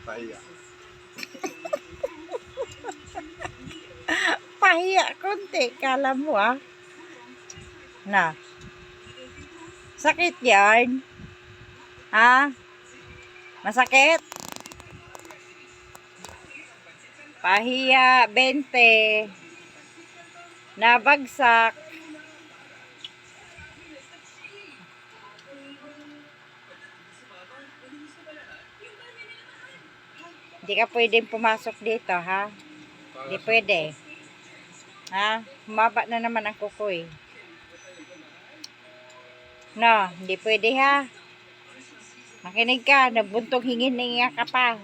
Pahiya. Pahiya konti, kala mo Na. Sakit yan? Ha? Masakit? Pahiya, 20. Nabagsak. Hindi ka pwedeng pumasok dito, ha? Hindi pwede. Ha? Humaba na naman ang kukoy. No, hindi pwede, ha? Makinig ka, nabuntong hingin-hinga ka pa.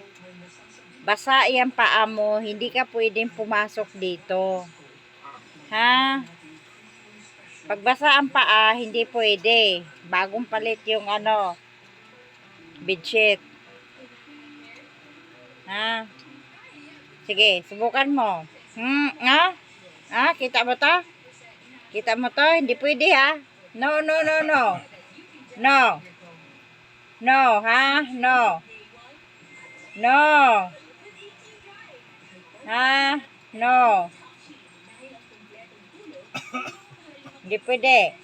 Basa yung paa mo, hindi ka pwedeng pumasok dito. Ha? Pagbasa ang paa, hindi pwede. Bagong palit yung bedsheet. Ha? Sige, subukan mo. Kita mo to? Kita mo to? Hindi pwede, ha? No, no, no, no. No. No, ha? No. No. Ha? No. Hindi pwede.